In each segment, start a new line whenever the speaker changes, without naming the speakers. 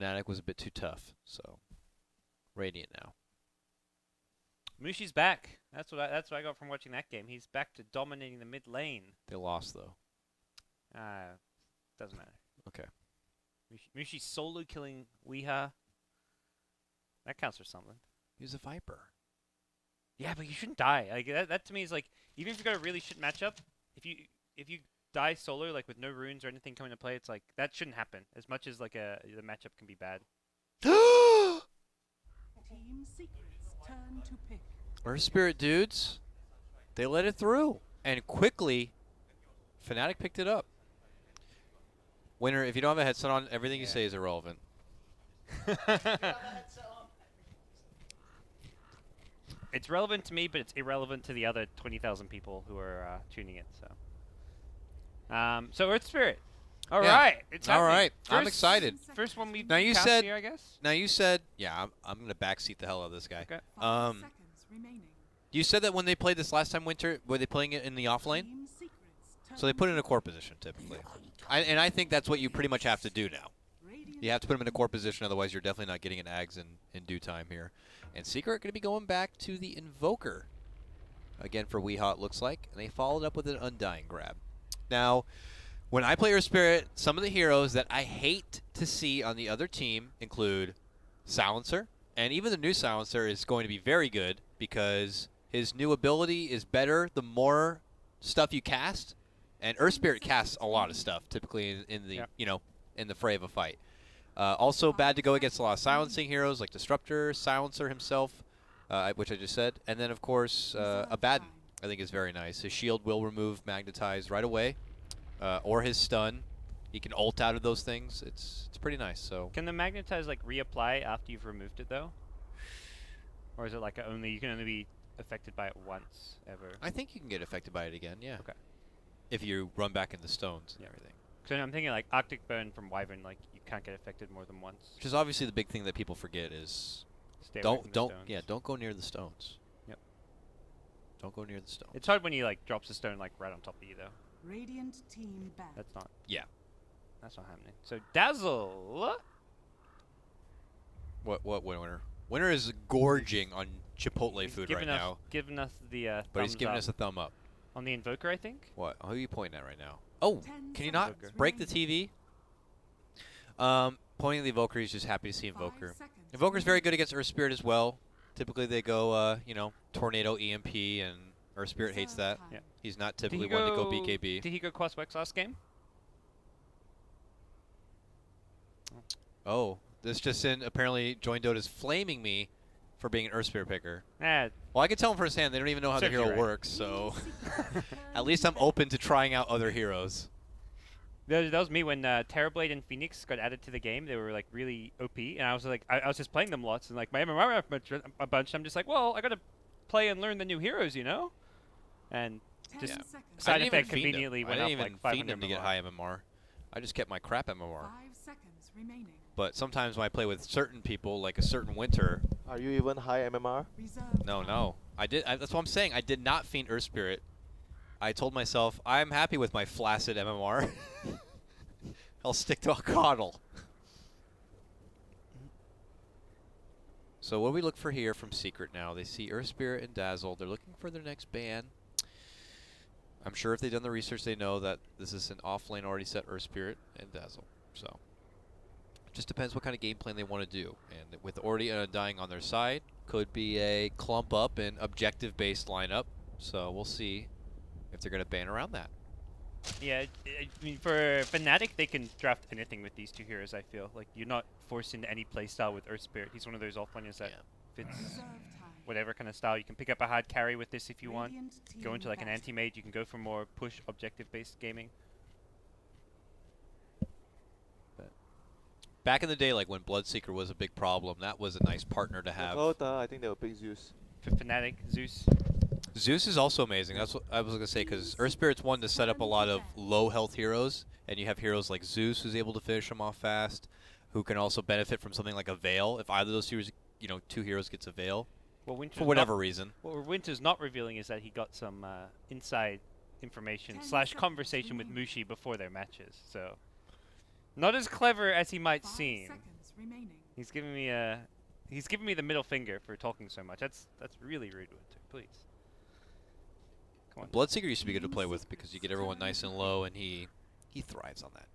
Fnatic was a bit too tough, so Radiant now.
Mushi's back. That's what I got from watching that game. He's back to dominating the mid lane.
They lost though.
Doesn't matter.
Okay.
Mushi solo killing Weeha. That counts for something.
He's a Viper.
Yeah, but you shouldn't die. Like that to me is like, even if you got a really shit matchup, if you die solo like with no runes or anything coming to play, it's like that shouldn't happen. As much as like the matchup can be bad.
Team secrets turn to pick.
Earth Spirit dudes, they let it through, and quickly, Fnatic picked it up. Winner, if you don't have a headset on, everything you say is irrelevant.
It's relevant to me, but it's irrelevant to the other 20,000 people who are tuning in. So Earth Spirit. All right, it's
all
happening.
right. I'm excited.
First one we've
Now you
cast
said,
here, I guess.
Now you said, yeah, I'm gonna backseat the hell out of this guy.
Okay.
5 seconds remaining.
You said that when they played this last time, Winter, were they playing it in the offlane?
Team secrets
So they
turn
put it in
to
a core position typically. And I think that's what you pretty much have to do now.
Radiant
You have to put them in a core position, otherwise you're definitely not getting an Ags in due time here. And Secret going to be going back to the Invoker. Again for Weeha, it looks like. And they followed up with an Undying grab. Now, when I play Earth Spirit, some of the heroes that I hate to see on the other team include Silencer. And even the new Silencer is going to be very good because his new ability is better the more stuff you cast. And Earth Spirit casts a lot of stuff, typically in the in the fray of a fight. Also bad to go against a lot of silencing heroes like Disruptor, Silencer himself, which I just said. And then, of course, Abaddon, I think is very nice. His shield will remove Magnetize right away, or his stun. He can ult out of those things. It's pretty nice. So
Can the Magnetize like reapply after you've removed it though? Or is it like you can only be affected by it once ever?
I think you can get affected by it again, yeah.
Okay.
If you run back in the stones and everything.
So I'm thinking like Arctic Burn from Wyvern, like you can't get affected more than once.
Which is obviously the big thing that people forget is
Stay away from the stones.
don't go near the stones.
Yep.
Don't go near the stones.
It's hard when he like drops a stone like right on top of you though.
Radiant team back.
That's not
Yeah.
that's not happening. So Dazzle.
What Winner? Winner is gorging on Chipotle
He's
food
giving
right
us,
now.
Giving us the
But he's
thumbs
giving
up
us a thumb up.
on the Invoker, I think.
What? Who are you pointing at right now? Oh,
10
can you not
seconds
break the
remaining.
TV? Pointing at the Invoker, he's just happy to see
5
Invoker.
seconds
Invoker's very
remaining.
good against Earth Spirit as well. Typically they go, Tornado, EMP, and Earth Spirit hates that.
Reserve
Yeah.
time.
He's not typically one to go BKB.
Did he go Quas Wex last game?
Oh, this just in, apparently Join Dota's flaming me for being an Earth Spirit picker.
Nah,
Well, I can tell them firsthand they don't even know how the
Serves you
hero
right.
works, so
Team secrets
at
turn
least
to
I'm
pick.
open to trying out other heroes.
that was me when Terrorblade and Phoenix got added to the game. They were like really OP, and I was like, I was just playing them lots, and like my MMR a bunch. I'm just like, well, I gotta play and learn the new heroes, you know. And
10
just
seconds.
side
I didn't even
effect
fiend him.
conveniently
I
went
didn't
up
even
like
fiend
500
him to get
MMR.
high MMR. I just kept my crap MMR.
5 seconds remaining.
But sometimes when I play with certain people, like a certain Winter,
Are you even high MMR?
Reserve
no,
time.
no. That's what I'm saying. I did not fiend Earth Spirit. I told myself, I'm happy with my flaccid MMR. I'll stick to a coddle. So what do we look for here from Secret now? They see Earth Spirit and Dazzle. They're looking for their next ban. I'm sure if they've done the research, they know that this is an off-lane already set Earth Spirit and Dazzle. So it just depends what kind of game plan they want to do. And with already an Undying on their side, could be a clump up and objective-based lineup. So we'll see if they're going to ban around that.
Yeah, I mean, for Fnatic, they can draft anything with these two heroes, I feel. Like, you're not forced into any playstyle with Earth Spirit. He's one of those offlaners that fits
Reserve time.
whatever kind of style. You can pick up a hard carry with this if you want.
Radiant
Go
team
into like an
back.
anti-mage. You can go for more push objective-based gaming.
Back in the day, like when Bloodseeker was a big problem, that was a nice partner to have.
Dakota, I think they will pick Zeus.
For Fnatic, Zeus.
Zeus is also amazing. That's what I was going to say, because Earth Spirit's one to set up a lot of low health heroes, and you have heroes like Zeus who's able to finish them off fast, who can also benefit from something like a Veil. If either of those heroes, two heroes gets a Veil,
Well, Winter's
for whatever reason.
What Winter's not revealing is that he got some inside information
10
/
seconds
conversation with
remaining.
Mushi before their matches. So, not as clever as he might
5
seem.
seconds remaining.
He's giving me the middle finger for talking so much. That's really rude, Winter. Please. Come on.
Bloodseeker used to be good to play with because you get everyone nice and low, and he thrives on that.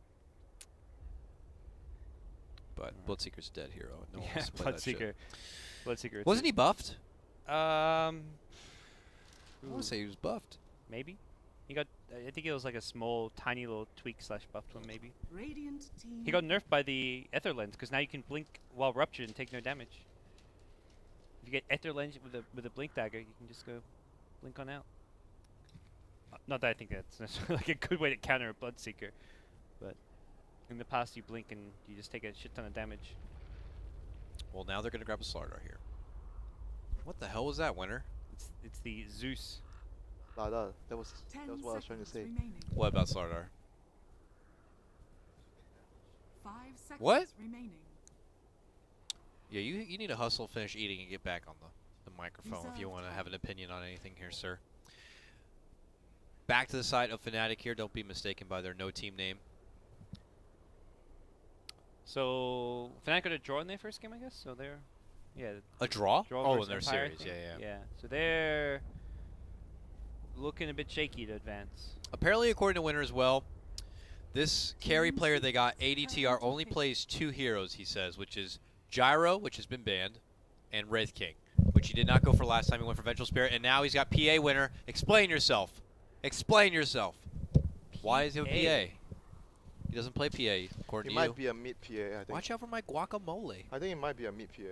But Bloodseeker's a dead hero. No one wants to play that shit.
Bloodseeker.
Wasn't he buffed? I
I
want to say he was buffed.
maybe. He got. I think it was like a small, tiny little tweak / buffed one, maybe.
Radiant team.
He got nerfed by the Ether Lens because now you can blink while ruptured and take no damage. If you get Ether Lens with a blink dagger, you can just go blink on out. Not that I think that's necessarily like a good way to counter a Bloodseeker, but in the past you blink and you just take a shit ton of damage.
Well, now they're going to grab a Slardar here. What the hell was that, Winter?
It's the Zeus.
That was
10
what I was trying to
seconds
say.
remaining.
What about Slardar?
5 seconds
What?
remaining.
Yeah, you need to hustle, finish eating, and get back on the microphone if you want to have an opinion on anything here, sir. Back to the side of Fnatic here. Don't be mistaken by their no team name.
So Fnatic got a draw in their first game, I guess. So they're
A draw?
draw
Oh, in
versus
their
Empire, I
series.
think.
Yeah.
So they're looking a bit shaky to advance.
Apparently, according to Winter as well, this carry player they got, ADTR, only plays 2 heroes, he says, which is Gyro, which has been banned, and Wraith King, which he did not go for last time. He went for Vengeful Spirit, and now he's got PA. Winter. Explain yourself. Explain yourself. Why is he a PA? He doesn't play PA, according
He
to you.
might be a mid PA, I think.
Watch out for my guacamole.
I think it might be a mid PA.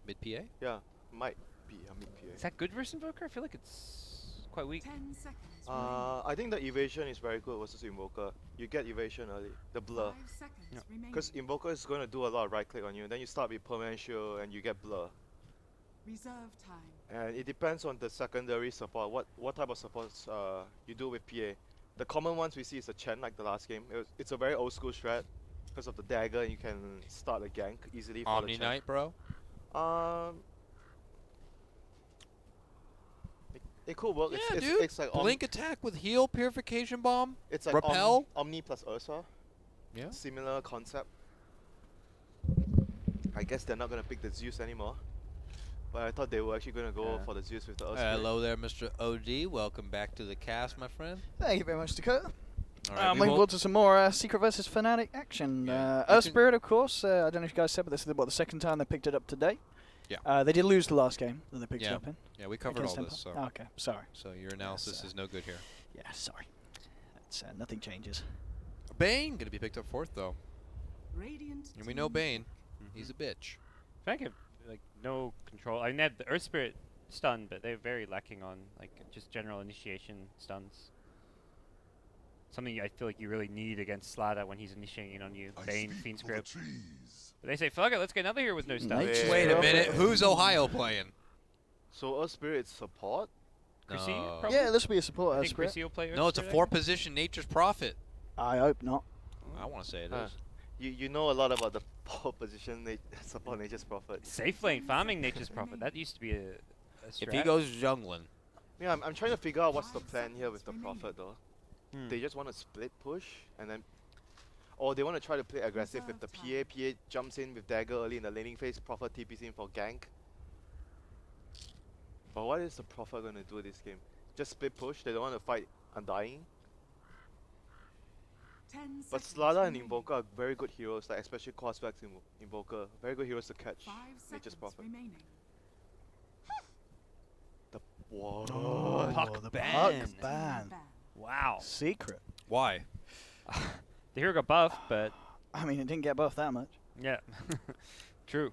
Mid PA?
Yeah, might be a mid PA.
Is that good versus Invoker? I feel like it's quite weak.
10 seconds remaining.
I think the evasion is very good versus Invoker. You get evasion early, the blur.
5 seconds
Yeah.
remaining.
Because Invoker is going to do a lot of right click on you. Then you start with permanent shield and you get blur.
Reserve time.
And it depends on the secondary support. What type of supports you do with PA. The common ones we see is a Chen like the last game. It's a very old school strat. Because of the dagger, you can start a gank easily for
Omni
the Chen.
Knight, bro.
It could work.
Yeah,
it's,
dude.
It's like
Blink attack with heal, purification bomb.
it's like
repel.
Omni plus Ursa.
Yeah.
Similar concept. I guess they're not gonna pick the Zeus anymore. But I thought they were actually gonna go for the Zeus with the Ursa.
Hello there, Mr. OD. Welcome back to the cast, my friend.
Thank you very much, Dakota.
All
I'm
we
looking
will-
forward to some more Secret versus Fnatic action.
Yeah, you
Earth
can-
Spirit, of course. I don't know if you guys said, but this is the second time they picked it up today.
Yeah.
They did lose the last game that they picked it
Yeah.
up in.
Yeah, we covered all
against
this,
Empire.
so
Oh, okay, sorry.
so your analysis is no good here.
Yeah, sorry. That's, nothing changes.
Bane gonna be picked up 4th though,
Radiant
and we know
team
Bane.
Mhm.
He's a bitch.
Fnatic have like no control. I mean, they had the Earth Spirit stun, but they're very lacking on like just general initiation stuns. Something I feel like you really need against Slada when he's initiating on you. Bane, Fiend's Grip. But they say, fuck it, let's get another here with no stun.
Nature's
Wait a
Prophet.
minute, who's Ohio playing?
So Earth Spirit support?
Chrissy,
No.
probably?
Yeah, this will be a support
I
Earth
think
Spirit.
Chrissy will play Earth
No, it's a
Spirit, I
4-position Nature's Prophet.
I hope not.
I want to say it
Huh.
is.
You know a lot about the pole position support Nature's Prophet.
guess. Safe lane, farming Nature's Prophet. That used to be a strat.
If he goes jungling,
Yeah, I'm trying to figure out what's the
5
plan here with the
seconds
Prophet though.
Hmm.
They just want to split push and then, or they want to try to play aggressive with the
Reserve
PA. PA jumps in with dagger early in the laning phase. Prophet TPs in for gank. But what is the Prophet gonna do this game? Just split push. They don't want to fight Undying.
10
But
seconds
Slada and
remaining.
Invoker are very good heroes, like especially Cosvex Invoker. Very good heroes to catch
5
Nature's
seconds
Prophet.
remaining.
What?
Puck
the
ban.
Puck
Team
ban.
Wow.
Secret.
why?
The hero got buffed, but
I mean, it didn't get buffed that much.
yeah. True.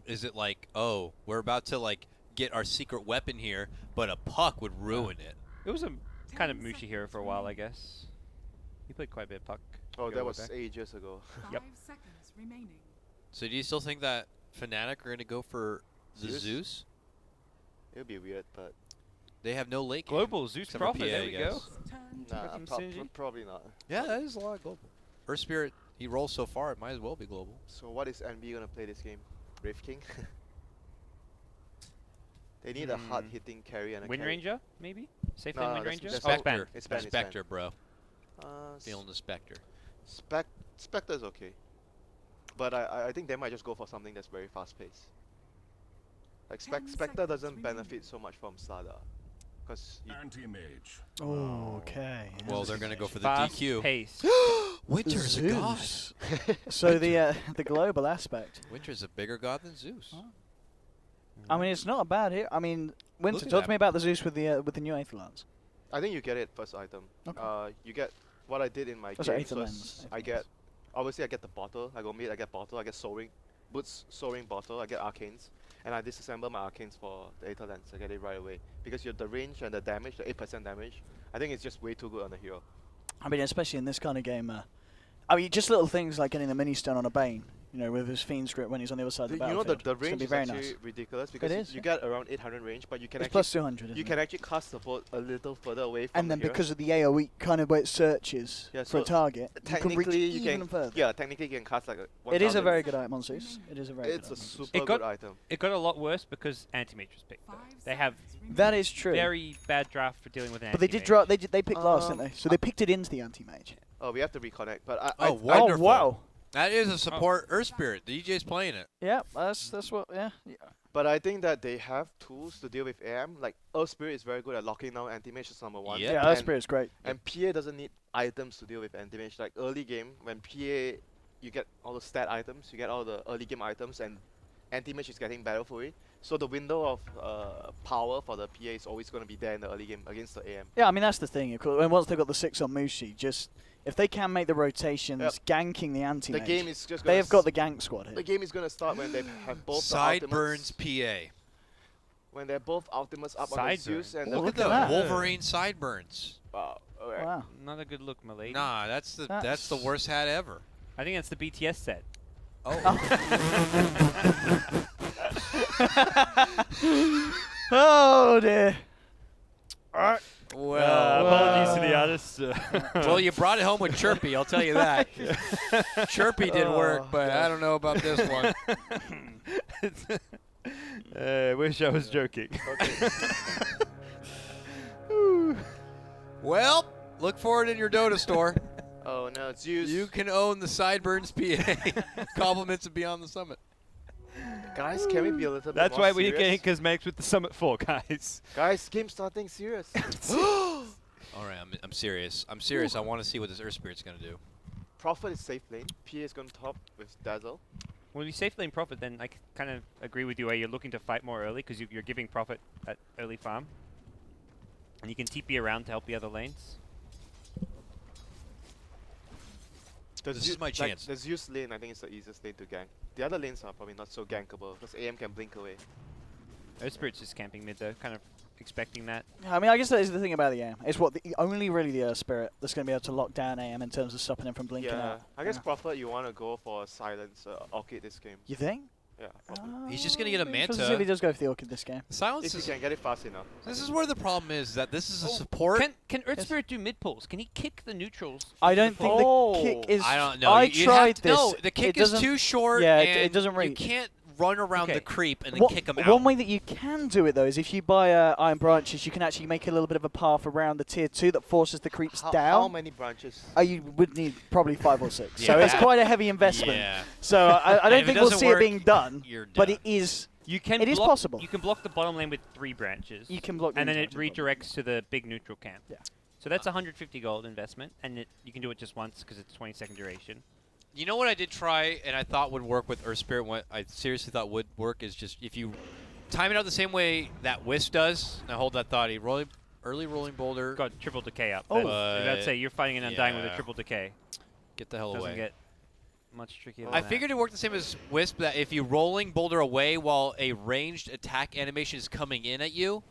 Is it like, oh, we're about to like get our secret weapon here, but a puck would ruin it?
It was a kind of
10
Mushi hero
seconds
for a while, I
remaining.
guess. He played quite a bit of Puck.
Oh,
Go
that was
back.
ages ago.
5
Yep.
seconds remaining.
So do you still think that Fnatic are going to go for the
Zeus?
Zeus?
It would be weird, but
They have no late game.
Global Zeus
except for
Prophet,
PA,
there
I
we
guess.
go.
Turn to
nah,
some
pick.
synergy?
probably not.
Yeah, that is a lot of global. Earth Spirit, he rolls so far, it might as well be global.
So what is NB gonna play this game? Wraith King? They need a hard hitting carry and a
Wind
carry.
Ranger, maybe? Safe
No,
lane Wind
that's-
Ranger?
that's
Oh, it's
not-
banned.
It's banned. It's banned.
Spectre, bro.
Uh,
Feeling the Spectre.
Spectre's okay. But I think they might just go for something that's very fast paced. Like
10
Spectre
seconds
doesn't
remaining.
benefit so much from Sada. Because
Anti-mage.
Okay.
Well, they're going to go for the
Fast
DQ.
pace.
Winter's a god.
Zeus. So the global aspect.
Winter's a bigger god than Zeus.
I mean, it's not a bad hit. I mean, Winter,
at
talk
that.
to me about the Zeus with the new Aether Lance.
I think you get it first item.
Okay.
You get what I did in my
That's an
game.
Aether
So
Lens.
I get, obviously I get the bottle. I go mid, I get bottle. I get soaring, boots, soaring bottle. I get arcanes, and I disassemble my arcanes for the Aether Lens. I get it right away because you have the range and the damage, the 8% damage. I think it's just way too good on the hero.
I mean, especially in this kind of game. I mean, just little things like getting the mini stone on a Bane. You know, with his Fiend's Grip when he's on the other side of the
You know
battlefield.
the
It's gonna
range
be
is
very
actually
nice.
ridiculous because
is,
you
yeah.
get around 800 range, but you can
It's
actually
plus 200. Isn't
you
it?
can actually cast the bolt a little further away from
And
the
then
hero.
because of the AOE kind of way it searches
Yeah,
for a
so
target, you can reach
technically you
even
can
further.
yeah, technically you can cast like a
It is a
1000.
very good item on Zeus. It is a very
It's
good
a
item on Zeus.
super
It got-
good item.
It got a lot worse because Anti-Mage was picked.
5
They have
seconds remaining.
That is true.
very bad draft for dealing with an
But they did
Anti-Mage.
draw. They picked last, didn't
Um,
they? So they picked it into the anti-mage.
Oh, we have to reconnect, but
Oh, wonderful.
Oh wow.
That is a support Earth Spirit. The DJ's playing it.
Yeah, that's what. Yeah.
But I think that they have tools to deal with AM. Like Earth Spirit is very good at locking down anti-mage is number one.
Yep.
Yeah,
And-
that spirit's great.
And PA doesn't need items to deal with anti-mage. Like early game, when PA, you get all the stat items, you get all the early game items, and anti-mage is getting better for it. So the window of power for the PA is always going to be there in the early game against the AM.
Yeah, I mean that's the thing. Of course, and once they've got the 6 on Mushi, just if they can make the rotations,
Yep.
ganking the
The
anti-mage,
game is just
they
gonna
have got the gank squad
the
here.
game is going to start when they have both
Sideburns
the ultimates,
PA.
when they're both ultimates up on the Zeus and
Oh,
the
look
at
at
that.
the Wolverine sideburns.
Wow. Alright.
Wow.
Not a good look, my lady.
Nah, that's the
That's-
worst hat ever.
I think that's the BTS set.
Oh.
Oh dear.
Well,
apologies to the artists.
well, you brought it home with Chirpy, I'll tell you that. Chirpy did work,
Oh,
but I don't know about this one.
I wish I was joking.
Well, look for it in your Dota store.
Oh no, Zeus.
You can own the Sideburns PA. Compliments of Beyond the Summit.
Guys, can we be a little bit
That's
more
why we're
serious?
getting cosmetics with the Summit 4, guys.
Guys, game starting serious.
All right, I'm serious. I'm serious. I want to see what this Earth Spirit's going to do.
Prophet is safe lane. PA is going top with Dazzle.
When you safe lane Prophet, then I kind of agree with you where you're looking to fight more early because you're giving Prophet that early farm. And you can TP around to help the other lanes.
This is my chance.
The Zeus lane, I think, is the easiest lane to gank. The other lanes are probably not so gankable because AM can blink away.
Earth Spirit's just camping mid though, kind of expecting that.
I mean, I guess that is the thing about the AM. It's what only really the Earth Spirit that's going to be able to lock down AM in terms of stopping him from blinking
Yeah,
out.
I guess
Yeah.
Prophet, you want to go for a silence Orchid this game.
You think?
Yeah, probably.
He's just gonna get a
Be interested to
Manta.
see if he does go for the Orchid this game.
Silence
If you
is,
can get it fast enough.
this is where the problem is, that this is a support.
Can Earth
Yes.
Spirit do mid pulls? Can he kick the neutrals?
I
into
don't
the
think
pole?
the kick is.
I don't know.
I
You'd
tried
have to,
this.
No, the kick
It
is
doesn't-
too short.
Yeah,
and
it doesn't
You
reach.
can't run around
Okay.
the creep and then
One-
kick him out.
One way that you can do it though is if you buy Iron Branches, you can actually make a little bit of a path around the tier 2 that forces the creeps
How
down.
many branches?
You would need probably 5 or 6. So
Yeah.
it's quite a heavy investment.
Yeah.
So I
And
don't
if
think
it
we'll
doesn't
see
work,
it being done.
You're
But
done.
it is.
You can
It is
block,
possible.
You can block the bottom lane with 3 branches.
You can block the
and then it
interactive
redirects to the big neutral camp.
Yeah.
So that's 150 gold investment, and you can do it just once because it's 20-second duration.
You know what I did try and I thought would work with Earth Spirit, what I seriously thought would work is just if you time it out the same way that Wisp does. Now hold that thought. Early rolling boulder.
Got triple decay up.
Oh.
I'd say you're fighting an Undying with a
Yeah.
triple decay.
Get the hell
Doesn't
away.
get much trickier than
I
that.
figured it worked the same as Wisp, that if you rolling boulder away while a ranged attack animation is coming in at you,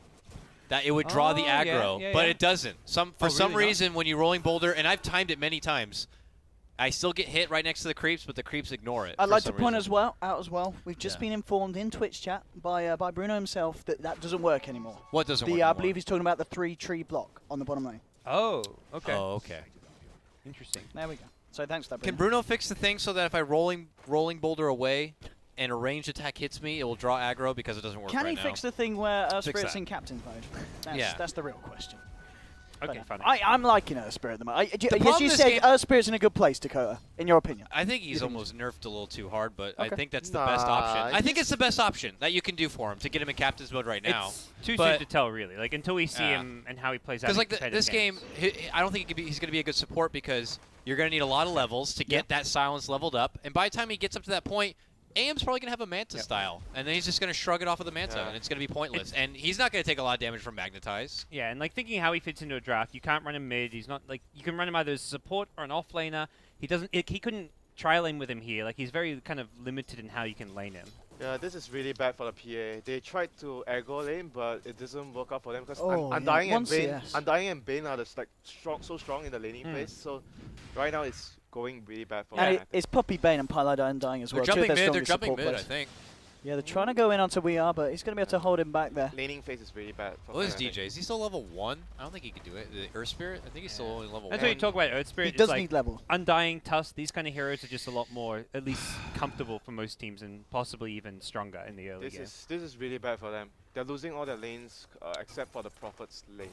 that it would draw the
Oh, yeah,
aggro,
yeah,
but
yeah.
it doesn't. For
Oh,
some
really not?
reason, when you rolling boulder, and I've timed it many times, I still get hit right next to the creeps, but the creeps ignore it.
I'd
for
like to
some
point
reason.
out as well. We've just
Yeah.
been informed in Twitch chat by Bruno himself that doesn't work anymore.
What doesn't work
I
anymore?
believe he's talking about the 3-tree block on the bottom lane.
Oh, okay.
Oh, okay.
Interesting.
There we go. So thanks for that.
Can
Bruno.
Bruno fix the thing so that if I rolling boulder away and a ranged attack hits me, it will draw aggro because it doesn't work
Can
right
he
now?
fix the thing where
Fix
Spirit's
that.
in captain's mode?
Yeah.
That's the real question.
Okay, fine.
I'm liking Earth Spirit at the moment. As
problem
you
this
said,
game-
Earth Spirit's in a good place, Dakota, in your opinion.
I think he's
think
almost nerfed a little too hard, but I
Okay.
think that's the best option.
Nah,
I think it's the best option that you can do for him to get him in captain's mode right now.
It's too
but-
soon to tell, really. Like until we see
Yeah.
him and how he plays out.
Because
in
like
competitive
this game,
games.
I don't think he's going to be a good support because you're going to need a lot of levels to get that silence leveled up. And by the time he gets up to that point, AM's probably going to have a Manta style. And then he's just going to shrug it off with the Manta, and it's going to be pointless. And he's not going to take a lot of damage from Magnetize.
Yeah, and like thinking how he fits into a draft, you can't run him mid. He's not like you can run him either as support or an offlaner. He doesn't. He couldn't tri lane with him here. Like he's very kind of limited in how you can lane him.
Yeah, this is really bad for the PA. They tried to aggro lane, but it doesn't work out for them because
Oh, yeah,
Undying and
once
Bane,
CS.
Undying and Bane are just like so strong in the laning phase. So right now it's going really bad for
And
them.
it's Puppy Bane and Pylada Undying as
They're
well. Two of
jumping
their
mid. They're
strongest
jumping
support
mid, I
players.
think.
Yeah, they're trying to go in onto We Are, but he's going to be able to hold him back there.
Laning phase is really bad. For
What is
Fnatic.
DJ? Is he still level 1? I don't think he can do it. The Earth Spirit? I think he's still only level
That's
1.
what you talk about Earth
He
Spirit.
does
it's like
need level.
Undying, Tusk. These kind of heroes are just a lot more, at least comfortable for most teams, and possibly even stronger in the early game.
This is really bad for them. They're losing all their lanes except for the Prophet's lane.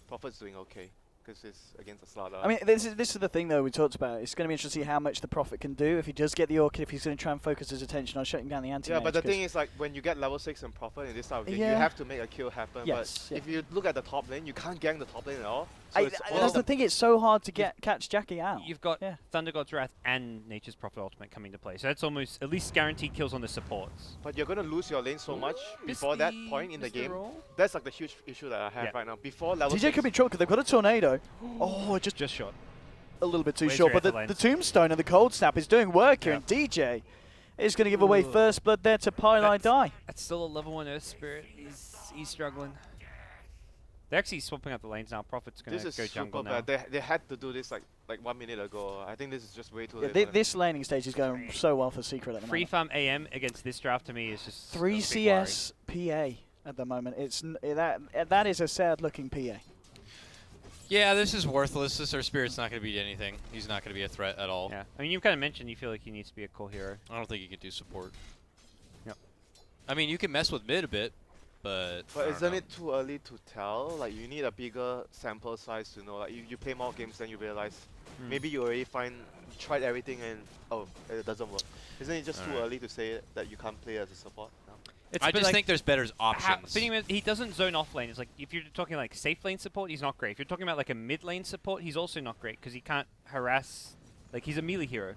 Prophet's doing okay because it's against a Slaughter.
I mean, this is the thing, though, we talked about. It's going to be interesting to see how much the Prophet can do. If he does get the Orchid, if he's going to try and focus his attention on shutting down the anti-mage.
yeah, but the thing is, like, when you get level 6 and Prophet in this type of game, you
Yeah.
have to make a kill happen.
Yes,
But
yeah.
if you look at the top lane, you can't gank the top lane at all. So it's all
that's the thing, it's so hard to catch Jackie out.
You've got
Yeah.
Thunder God's Wrath and Nature's Prophet Ultimate coming into play, so that's almost at least guaranteed kills on the supports.
But you're going to lose your lane so much before that point in the game. That's like the huge issue that I have
Yeah.
right now. Before level
TJ
6,
could be in trouble because they've got a tornado. Oh, just
Just short.
a little bit too
Laser
short. But
at the
the
lane.
Tombstone and the Cold Snap is doing work here,
Yeah.
and DJ is going to give away first blood there to Pylai Die.
That's still a level 1 Earth Spirit. He's struggling. They're actually swapping out the lanes now. Prophet's going
this
to
is
go
super
jungle now.
bad. They had to do this like 1 minute ago. I think this is just way too
Yeah,
late. for them.
this laning stage is going so well for Secret at the
Free
moment.
farm AM against this draft to me is just a
3
big
CS PA at the moment. That is a sad looking PA.
Yeah, this is worthless. This Earth Spirit's not going to beat anything. He's not going to be a threat at all.
worry. Yeah, I mean you kind of mentioned you feel like he needs to be a core hero.
I don't think he can do support.
Yep.
I mean, you can mess with mid a bit, but
But
I don't
isn't
know.
it too early to tell? Like you need a bigger sample size to know. Like you play more games, then you realize maybe you already you tried everything and it doesn't work. Isn't it just too
Alright.
early to say that you can't play as a support now?
It's
I
a bit
just
like
think there's better options.
he doesn't zone off lane. It's like if you're talking like safe lane support, he's not great. If you're talking about like a mid lane support, he's also not great because he can't harass. Like he's a melee hero.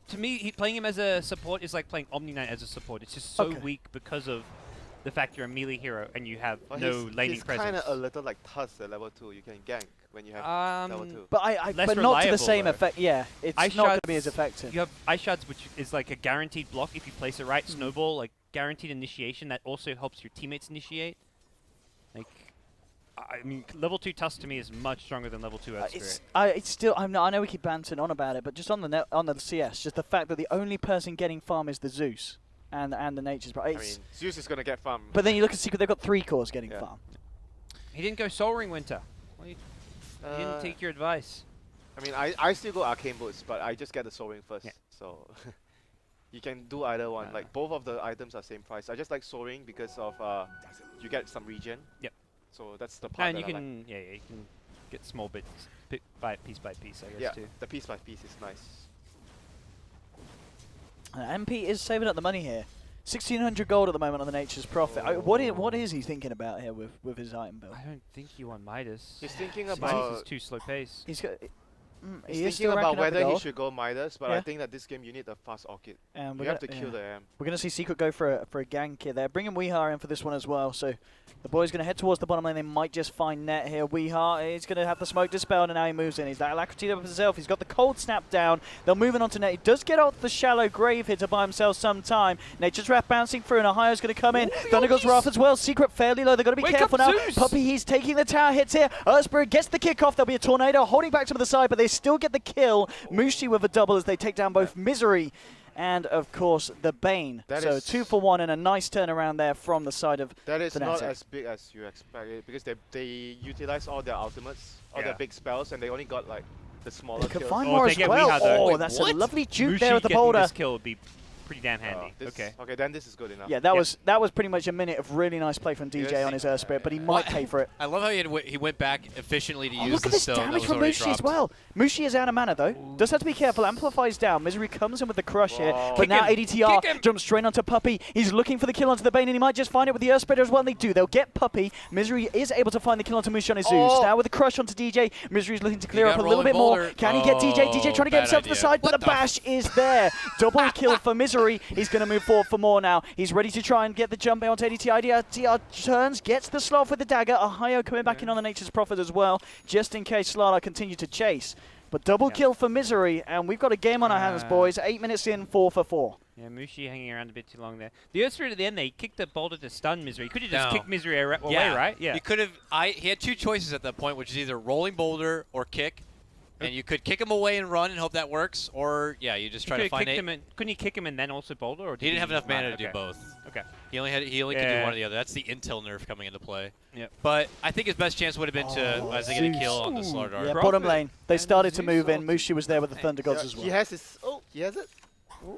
To me, playing him as a support is like playing Omni Knight as a support. It's just so
Okay.
weak because of the fact you're a melee hero and you have
But
no laning
he's kind
presence.
of a little like Tusk at level 2. You can gank when you have level 2.
But
Less
but not to the
reliable,
same
though.
effect. Yeah, it's
Ice
not going to be
Shards-
as effective.
You have Ice Shards, which is like a guaranteed block if you place it right. Snowball, like guaranteed initiation. That also helps your teammates initiate. Like, I mean, level 2 Tusk to me is much stronger than level 2 Earth Spirit.
It's still. I know we keep bouncing on about it, but just on the CS, just the fact that the only person getting farm is the Zeus and the Nature's. But
I mean, Zeus is gonna get farm.
but then you look at Secret, they've got 3 cores getting
Yeah.
farm.
He didn't go Soul Ring Winter. Well, he didn't take your advice.
I mean, I still go Arcane Boots, but I just get the Soul Ring first.
Yeah.
So you can do either one. Like both of the items are same price. I just like Soul Ring because of you get some regen.
Yep.
So that's the part
And you
that I like.
can, you can get small bits, piece by piece, I guess,
Yeah,
too.
the piece by piece is nice.
MP is saving up the money here. 1,600 gold at the moment on the Nature's Prophet. What is he thinking about here with his item build?
I don't think he won Midas.
He's thinking
Midas
about
is too slow pace.
He's got.
he's
he is
thinking
still
about
racking up the
whether he
gold.
should go Midas, but
Yeah.
I think that this game you need a fast Orchid.
And
You have to kill the AM.
We're going to see Secret go for a gank here. They're bringing Weehar in for this one as well. So the boy's going to head towards the bottom lane. They might just find net here. Weehar is going to have the smoke dispelled, and now he moves in. He's that Alacrity up himself. He's got the cold snap down. They'll move in onto net. He does get out the shallow grave here to buy himself some time. Nature's Wrath bouncing through, and Ohio's going to come in. Thunder God's Wrath as well. Secret fairly low. They've got to be
Wake
careful
up,
now.
Zeus!
Puppy, he's taking the tower hits here. Earthspirit gets the kickoff. There'll be a tornado holding back some of the side, but they still get the kill. Mushi with a double as they take down both Misery and, of course, the Bane.
That
So
is-
2 for 1 and a nice turnaround there from the side of
That is not
Fnatic.
as big as you expect because they utilize all their ultimates, all their
Yeah.
big spells, and they only got like the smaller
They could
kills.
find
Oh,
more
if
as
they get
well.
Weehar, though.
Oh,
Wait,
that's
what?
a lovely juke
Mushi
there with the
getting
boulder.
this kill would be pretty damn handy. Okay.
Okay, then this is good enough.
Yeah, that was pretty much a minute of really nice play from DJ
Yes.
on his Spirit, but he might pay for it.
I love how he went back efficiently to use
Look
the
at this
stone that
damage
was
from
already
Mushi
dropped.
as well. Mushi is out of mana though. Does have to be careful. Amplifies down. Misery comes in with the crush here,
Whoa.
but
Kick
now
him.
ADTR
Kick him.
jumps straight onto Puppey. He's looking for the kill onto the Bane, and he might just find it with the Earth Spreader as well. And they do. They'll get Puppey. Misery is able to find the kill onto Mushi on his Zeus. Now with the crush onto DJ, Misery's looking to clear
got
up a little
rolling
bit more.
boulder.
Can he get DJ? DJ trying to get
bad
himself to the
idea.
side, but
What
the bash is there. Double kill for Misery. He's going to move forward for more now. He's ready to try and get the jump onto ADTR. ADTR turns, gets the sloth with the dagger. Ohio coming back in on the Nature's Prophet as well, just in case Slardar continue to chase. But double kill for Misery, and we've got a game on our hands, boys. 8 minutes in, 4 for 4.
Yeah, Mushi hanging around a bit too long there. The Earth Spirit at the end, they kicked the boulder to stun Misery. Could have just
No.
kicked Misery away, right? Yeah.
You could have. He had two choices at that point, which is either rolling boulder or kick, and you could kick him away and run and hope that works, or you just try to find it.
Couldn't he kick him and then also boulder? Or
He didn't have enough mana to do both.
Okay.
He only could do
Yeah.
one or the other. That's the intel nerf coming into play.
Yep.
But I think his best chance would have been to as they get a kill on the
Zeus.
Slardar.
Yeah,
Prophet
bottom lane. They
and
started to
Zeus
move in.
also.
Mushi was there with the Thunder Gods
Yeah,
as well.
he has his. Oh, he has it.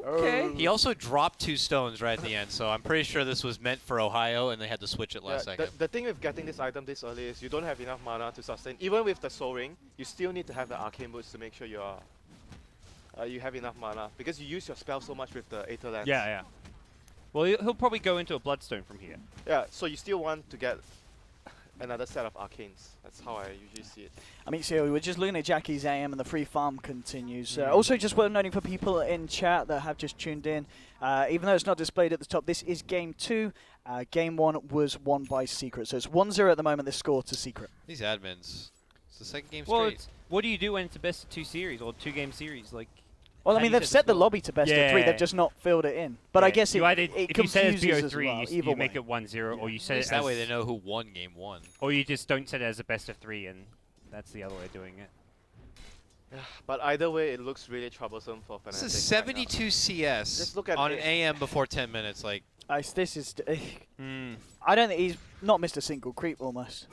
Okay.
He also dropped 2 stones right at the end, so I'm pretty sure this was meant for Ohio, and they had to switch it last second.
The thing with getting this item this early is you don't have enough mana to sustain. Even with the Soul Ring, you still need to have the Arcane Boots to make sure you have enough mana, because you use your spell so much with the Aether Lance.
Yeah. Well, he'll probably go into a Bloodstone from here.
Yeah, so you still want to get another set of Arcanes. That's how I usually see it.
I mean, so we're just looking at Jackie's AM, and the free farm continues. Also, just worth noting for people in chat that have just tuned in, even though it's not displayed at the top, this is game 2. Game 1 was won by Secret, so it's 1-0 at the moment. This score to Secret.
These admins. It's the second game
Well,
straight.
what do you do when it's a best of 2 series or 2-game series? Like,
Well, I
how
mean,
do you
they've set the
score?
lobby to best of 3. They've
Yeah.
just not filled it in. But I
Yeah,
guess
you either,
it
if you set it as
confuses as
BO3,
well,
you
either
make
way.
it 1-0, or you set it
That
as
way they know who won game 1.
or you just don't set it as a best of 3, and that's the other way of doing it.
But either way, it looks really troublesome for Fnatic.
This is
right now.
72 CS
Just look at
on
it.
an AM before 10 minutes. Like,
This is.
Mm.
I don't think he's not missed a single creep almost.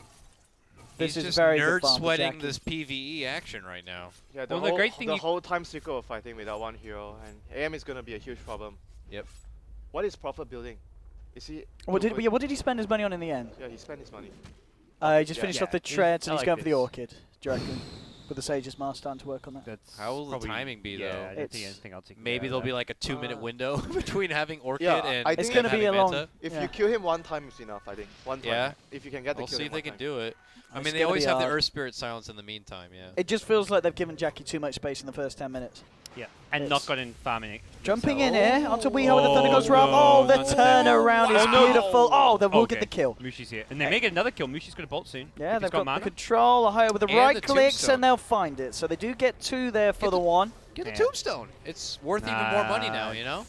This
he's
is
just
very good
nerd
farm for
sweating
Jackie.
this PvE action right now.
Yeah,
Well, the great thing
the
you-
whole time Secret were fighting without one hero, and AM is gonna be a huge problem.
Yep.
What is Prophet building? Is he?
What did he spend his money on in the end?
Yeah, he spent his money.
He just
Yeah.
finished
Yeah,
off the
he's-
treads,
I
and he's
like
going for the
this.
orchid. Do you reckon? With the Sage's Mask starting to work on that.
That's
How will the
probably-
timing be,
yeah,
though?
I don't think
It's-
anything I'll take.
Maybe there'll be like a 2-minute window between having Orchid
Yeah,
and
I
It's
think
going to be a
having
long.
Manta.
If
yeah.
you kill him one time is enough, I think. One time.
Yeah.
If you can get the
We'll
kill
see
him
if they
one
can
time.
do it. I
It's
mean, they
gonna
always
be
have the
hard.
Earth Spirit silence in the meantime, yeah.
It just feels like they've given Jackie too much space in the first 10 minutes.
Yeah, and
It's-
not gotten farming it.
Jumping in
themselves.
here onto Weehaw with the Thunder Gods Realm.
no,
Oh, the
not the
turnaround is
Oh, no.
beautiful. Oh, they will get
Okay.
the kill.
Mushi's here, and they may get another kill. Mushi's got a bolt soon.
Yeah,
if he's
they've got the
mana.
control. Ohio with the
And
right
the
clicks,
tombstone.
and they'll find it. So they do get 2 there for
Get
the
the-
1.
Get a
Yeah.
tombstone. It's worth even more money now,
Nah.
you know?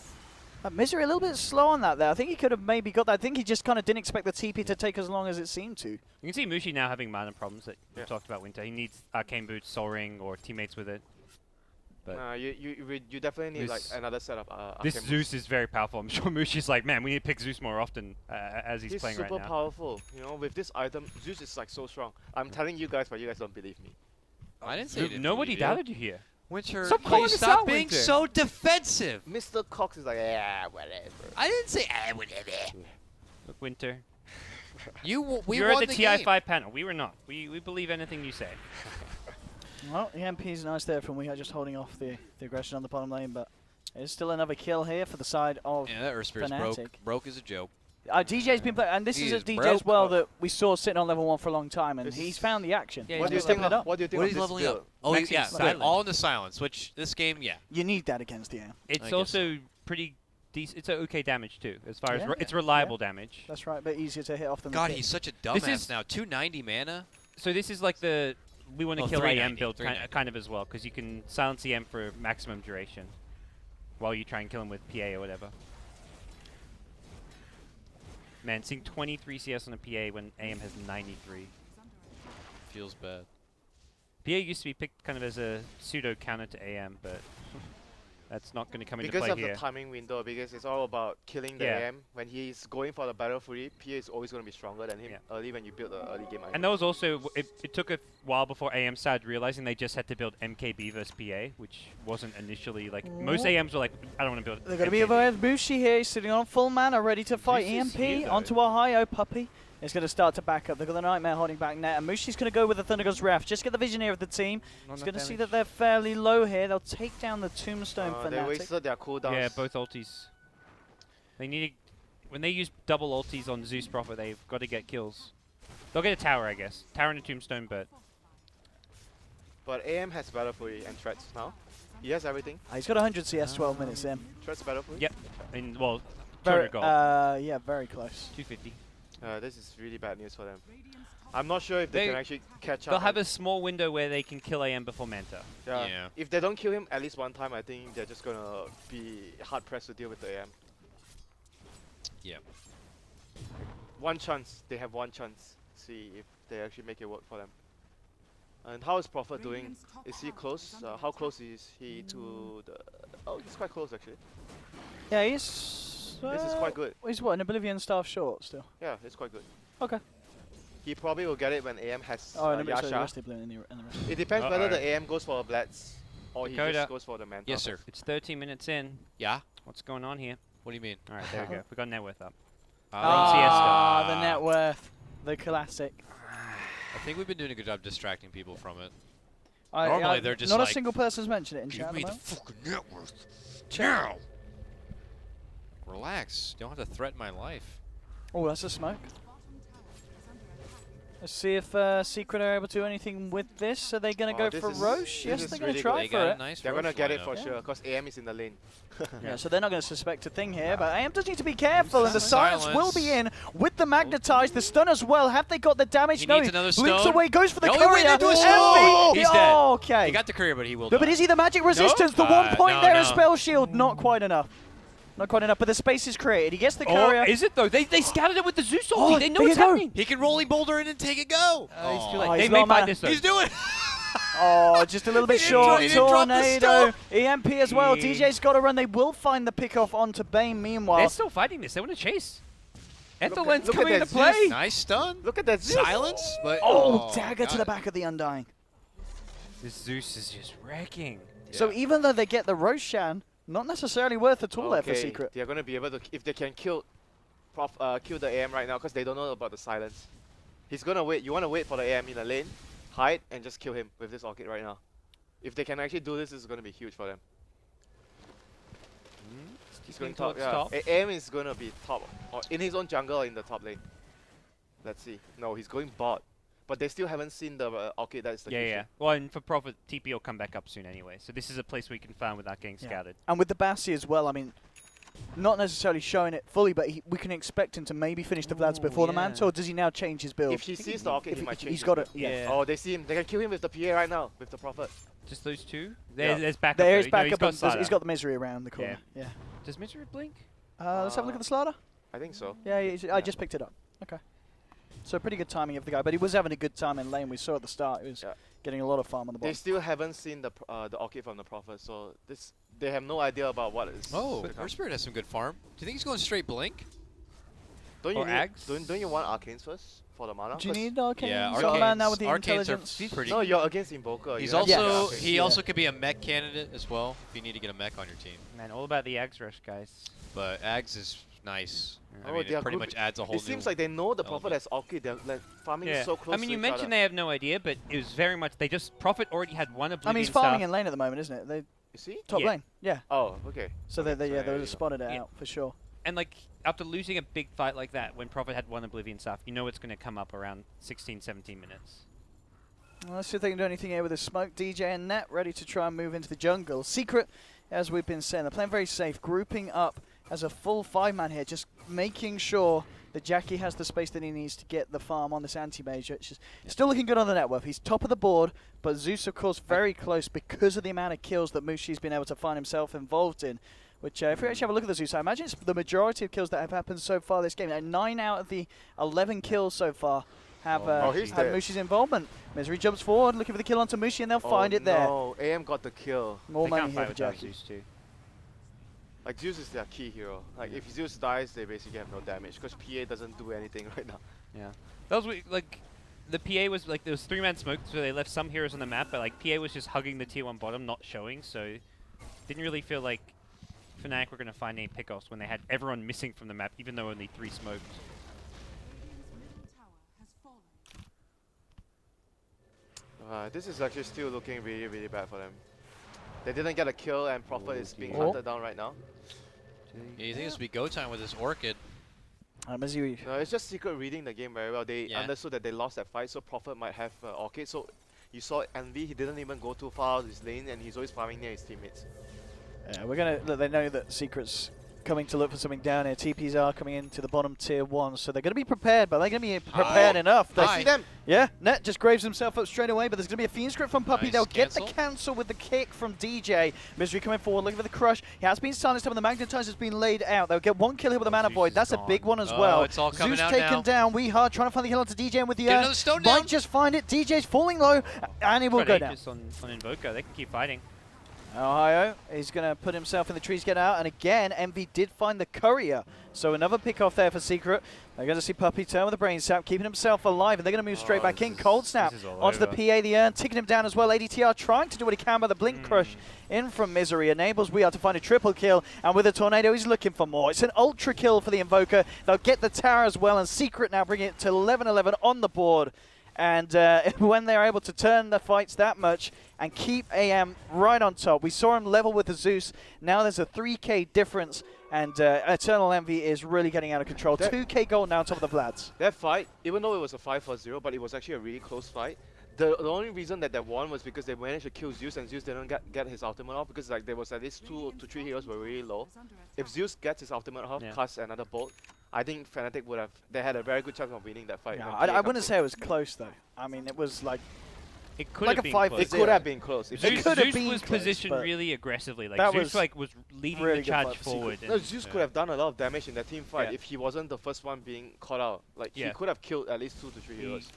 Misery a little bit slow on that there. I think he could have maybe got that. I think he just kind of didn't expect the TP to take as long as it seemed to.
You can see Mushi now having mana problems that we
Yeah.
talked about. Winter. He needs Arcane Boots, Soul Ring, or teammates with it. But
You definitely need like
This-
another set of
this
Arcane
Zeus is very powerful. I'm sure Mushi's like, man, we need to pick Zeus more often as he's playing right
super
now.
powerful. You know, with this item, Zeus is like so strong. I'm telling you guys, but you guys don't believe me.
I didn't say
Zo-
you didn't
Nobody
believe you.
doubted you here.
Winter,
Stop calling
please
us
stop
out,
being
Winter.
so defensive.
Mr. Cox is like, yeah, whatever.
I didn't say whatever.
Look, Winter.
We
You're
won
at the
the game.
TI5 panel. We were not. We believe anything you say.
Well, the MP's nice there from Weehaw, just holding off the aggression on the bottom lane, but there's still another kill here for the side of
Yeah, that Earth Spirit's
Fnatic.
broke. Broke is a joke.
DJ's been playing, and this
He
is a
is
DJ
broke.
as well that we saw sitting on level 1 for a long time, and
This
he's
is-
found the action.
Yeah,
What do you
he's
think?
leveling it up.
What do you think
What
of
is he
this
leveling
build?
up? Oh,
Maxing
yeah,
silence.
all in the silence, which this game, yeah.
You need that against the AM.
It's
guess
also pretty decent. It's a okay damage too, as far as
Yeah.
it's reliable damage.
That's right, but easier to hit off than
God,
the
he's such a
This
dumbass
is-
now. 290 mana.
So this is like the we want to
Oh,
kill AM
390,
build
390.
kind of as well, because you can silence EM for maximum duration while you try and kill him with PA or whatever. Man, seeing 23 CS on a PA when AM has 93.
Feels bad.
PA used to be picked kind of as a pseudo counter to AM, but That's not going to come into
Because
play
of
here.
the timing window, because it's all about killing the
Yeah.
AM. When he's going for the battle free, PA is always going to be stronger than him
Yeah.
early when you build the early game.
And that was also, it took a while before AM started realizing they just had to build MKB versus PA, which wasn't initially, like, most AMs were like, I don't want to build
They're going to be
MKB.
aware of Bushi here. He's sitting on full mana, ready to fight
Zeus is
EMP
here, though.
onto a high-o puppy. It's going to start to back up. They've got the Nightmare holding back net, and Mushi's going to go with the Thunder God's Wrath. Just get the vision here of the team.
Not
He's
enough
going to see
damage.
that they're fairly low here. They'll take down the Tombstone
They
Fnatic.
wasted their cooldowns.
Yeah, both ultis. They need when they use double ultis on Zeus Prophet, they've got to get kills. They'll get a tower, I guess. Tower and a Tombstone, but
But AM has battle free and threats now. He has everything.
He's got 100 CS, 12 minutes in.
Threats battle free.
yep. And well,
Very,
200 gold,
yeah, very close.
250.
This is really bad news for them. I'm not sure if they
They-
can actually catch up.
They'll have
and-
a small window where they can kill AM before Manta.
Yeah.
If they don't kill him at least one time, I think they're just gonna be hard pressed to deal with the AM.
Yeah.
One chance. They have one chance. See if they actually make it work for them. And how is Prophet doing? Is he close? How close is he to the? Oh, he's quite close actually.
Yeah, he's...
This is quite good.
He's what, an Oblivion staff short still?
Yeah, it's quite good.
Okay.
He probably will get it when AM has
Oh, and a bit so
Yasha.
Rusty Blue in the rest.
It depends whether
Uh-oh.
the AM goes for a Blitz or he
Dakota.
just goes for the Manta.
Yes, sir.
It's 13 minutes in.
Yeah.
What's going on here?
What do you mean?
All right, there we go. We got net worth up.
Ah, the net worth. The classic.
I think we've been doing a good job distracting people from it.
I-
Normally they're just
not
like,
a single person's mentioned it in
Give
chat.
me
at
the
the moment.
fucking net worth now. Relax. You don't have to threaten my life.
Oh, that's a smoke. Let's see if Secret are able to do anything with this. Are they going to
Oh,
go
this
for
is-
Rosh?
this
Yes,
is
they're going to
really
try
They
for
got
it.
a nice
They're gonna
Rosh
get it
lineup.
for
Yeah.
sure because AM is in the lane.
Yeah, so they're not going to suspect a thing here, but AM does need to be careful, and the silence will
Silence.
be in with the magnetize, the stun as well. Have they got the damage?
He
no,
needs another
blinks
stone.
away, goes for the
No, he
courier.
went into a
Envy-
stone. He's dead.
Oh, okay.
He got the courier, but he will
No, but
die.
is he the magic resistance? The 1 point
no,
there
no.
is spell shield. Not quite enough. Not quite enough, but the space is created. He gets the
Oh,
courier.
is it though? They scouted it with the Zeus ulti.
Oh,
They know
there
what's
you go.
happening.
He can rolling boulder in and take it go.
He's too
Oh,
late.
he's
They may
low mana.
fight this though.
He's doing it.
Oh, just a little bit
He didn't
short.
drop- he didn't drop the
Tornado. EMP as well.
He-
DJ's got to run. They will find the pick off onto Bane meanwhile.
They're still fighting this. They want to chase. Ethelwyn's
look at
coming
that
into play.
Nice stun.
Look at that Zeus.
Silence, but
Oh, dagger to
got
the
it.
back of the Undying.
This Zeus is just wrecking.
So
Yeah.
even though they get the Roshan, not necessarily worth at all there for
Okay,
Secret.
they're gonna be able to if they can kill the AM right now because they don't know about the silence. He's gonna wait. You wanna wait for the AM in the lane, hide and just kill him with this orchid right now. If they can actually do this, it's gonna be huge for them. He's going top. Yeah,
top.
AM is gonna be top or in his own jungle or in the top lane. Let's see. No, he's going bot, but they still haven't seen the orchid. That's the
Yeah,
issue.
yeah. Well, and for Prophet, TP will come back up soon anyway. So this is a place we can farm without getting
Yeah.
scouted.
And with the Bassi as well, I mean, not necessarily showing it fully, but we can expect him to maybe finish the Vlads
Ooh,
before the
yeah.
Manta, or does he now change his build?
If he sees the orchid,
If
he might change.
he's
his
got
build.
it. Yeah.
Yeah.
Oh, they see him. They can kill him with the PA right now with the Prophet.
Just those two?
Yeah.
There's backup.
There
though.
is
No,
backup.
he's
and
got
he's
Slider.
got the misery around the corner. Yeah.
Does Misery blink?
Let's have a look at the Slaughter.
I think so.
Yeah, I just picked it up. Okay. So pretty good timing of the guy, but he was having a good time in lane. We saw at the start he was
Yeah.
getting a lot of farm on the
They
bottom.
still haven't seen the orchid from the Prophet, so they have no idea about what is.
Oh,
to come.
Earth Spirit has some good farm. Do you think he's going straight blink?
Don't you
or
need,
Ags?
don't you want arcanes first for the mana?
Do you
'Cause-
need Arcane?
Yeah,
He's got a man now with the
Arcanes are
intelligence.
pretty.
No, you're against Invoker.
He's
you have to
also
get
Yes.
arcanes.
he
Yeah.
also could be a mech candidate as well if you need to get a mech on your team.
Man, all about the Ags Rush, guys.
But Ags is nice.
Yeah.
I
Oh,
mean,
they are
it pretty
good
much adds a whole
It seems
new
like they know the Prophet
element.
as orchid. They're like farming
Yeah.
so close.
I mean,
to
you
each
mentioned
other.
they have no idea, but it was very much they just Prophet already had one Oblivion
I mean, he's farming
staff.
in lane at the moment, isn't it? They
You see?
top
Yeah.
lane. Yeah.
Oh, okay.
So they
there
they
you go.
spotted it
Yeah.
out for sure.
And like after losing a big fight like that, when Prophet had one Oblivion staff, you know it's going to come up around 16, 17 minutes.
Well, let's see if they can do anything here with the smoke. DJ and Net ready to try and move into the jungle. Secret, as we've been saying, they're playing very safe, grouping up as a full 5-man here, just making sure that Jackie has the space that he needs to get the farm on this anti-major. It's just still looking good on the net worth. He's top of the board, but Zeus, of course, very close because of the amount of kills that Mushi's been able to find himself involved in. Which, if we actually have a look at the Zeus, I imagine it's the majority of kills that have happened so far this game. 9 out of the 11 kills so far have
he's
had
dead.
Mushi's involvement. Misery jumps forward, looking for the kill onto Mushi, and they'll find it there.
No, AM got the kill.
More
they
money
can't
here
fight
for
without
Jackie.
Zeus too.
Like Zeus is their key hero. Like if Zeus dies, they basically have no damage because PA doesn't do anything right now.
Yeah. That was like the PA was like there was 3-man smoke, so they left some heroes on the map, but like PA was just hugging the tier 1 bottom, not showing, so didn't really feel like Fnatic were gonna find any pickoffs when they had everyone missing from the map, even though only 3 smoked.
Radiant's middle tower has fallen.
This is actually still looking really, really bad for them. They didn't get a kill, and Prophet is being
Oh.
hunted down right now.
Yeah, you think this would be go time with this Orchid?
Misery.
No, it's just Secret reading the game very well. They
Yeah.
understood that they lost that fight, so Prophet might have Orchid. So you saw Envy, he didn't even go too far out of his lane, and he's always farming near his teammates.
Yeah, we're gonna. Look, they know that Secret's coming to look for something down here. TPs are coming into the bottom tier 1, so they're gonna be prepared, but they're gonna be prepared enough. They
Hi.
See them?
Yeah, Net just graves himself up straight away, but there's going to be a Fiend script from Puppy.
Nice
They'll get the
cancel.
cancel with the kick from DJ. Misery coming forward, looking for the crush. He has been silenced, and the Magnetizer has been laid out. They'll get 1 kill here with a Mana
Zeus
Void.
is
That's a big
gone.
one as
Oh,
well.
it's all coming
Zeus
out
taken
now.
down. We Hard trying to find the kill onto DJ and with the
Get another stone
might
down.
just find it. DJ's falling low, and he will
Got
go down.
Aegis on Invoker, they can keep fighting.
Ohio is going to put himself in the trees, get out, and again, Envy did find the courier. So another pick off there for Secret. They're going to see Puppy turn with the brain sap, keeping himself alive, and they're going to move straight
Oh,
back
this
in.
is-
Cold snap
this is all
onto the
over.
PA, the urn, ticking him down as well. ADTR trying to do what he can, but the blink crush in from Misery enables We Are to find a triple kill, and with a tornado, he's looking for more. It's an ultra kill for the Invoker. They'll get the tower as well, and Secret now bringing it to 11-11 on the board. And when they're able to turn the fights that much and keep AM right on top, we saw him level with the Zeus. Now there's a 3k difference, and Eternal Envy is really getting out of control.
That-
2k gold now on top of the Vlads.
That fight, even though it was a 5-0, but it was actually a really close fight. The only reason that they won was because they managed to kill Zeus, and Zeus didn't get his ultimate off, because like there was at least 2 to 3 heroes were really low.
Is under
If
attack.
Zeus gets his ultimate off,
Yeah.
casts another bolt, I think Fnatic would have. They had a very good chance of winning that fight.
Yeah,
when
I
PA comes
wouldn't
in.
say it was close, though. I mean, it was like
It could
Like
have
a
been
5
close.
It
Zero.
could have been close. If
It
Zeus,
could have
Zeus
been
was
close,
positioned
but
really aggressively. Like
that
Zeus
was
was leading
really
the
good
charge
fight for Secret.
forward.
No,
and-
Zeus
yeah.
could have done a lot of damage in that team fight
Yeah.
if he wasn't the first one being caught out. Like he
Yeah.
could have killed at least 2 to 3
He-
heroes.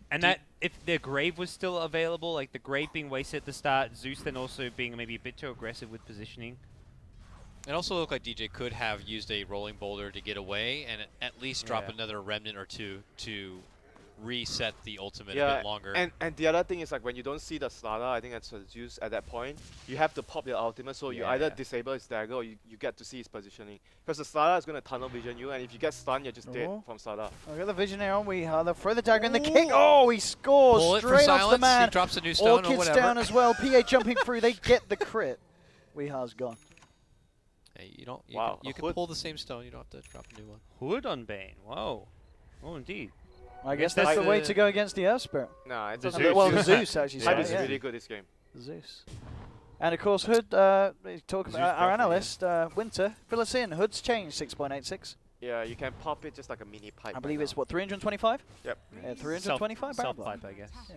And
Do you-
that if the grave was still available, like the grave being wasted at the start, Zeus then also being maybe a bit too aggressive with positioning.
It also looked like DJ could have used a rolling boulder to get away and at least drop
Yeah.
another remnant or 2 to reset the ultimate a
Yeah,
bit longer.
and the other thing is like when you don't see the Slada, I think that's Zeus at that point, you have to pop your ultimate, so you either
Yeah.
disable his dagger or you get to see his positioning. Because the Slada is going to tunnel vision you, and if you get stunned, you're just
Oh.
dead from Slada.
I've got the vision here on We Hard. They'll throw the dagger in the kick. Oh, he scores
Pull it for
straight off the
silence.
man.
He drops a new stone or
Orchid's
whatever.
down as well. PA jumping through. They get the crit. We Hard's gone.
Hey, you don't. You
Wow,
Can, you
a
can
hood.
pull the same stone. You don't have to drop a new one.
Hood on Bane. Whoa. Oh, indeed.
I guess
guess
that's the
that's
way
the-
to go against the Earth Spirit.
Nah, it's
The
not
Zeus.
Well, the Zeus actually.
Yeah.
Hype
sorry,
is
yeah.
really good this game.
The Zeus. And of course, Hood, talk
Zeus
about our
definitely,
analyst, Winter, fill us in. Hood's changed 6.86.
Yeah, you can pop it just like a mini pipe.
I believe
right
it's
now.
what, 325?
Yep.
Yeah, 325 barrel
Self-pipe, I guess.
Yeah.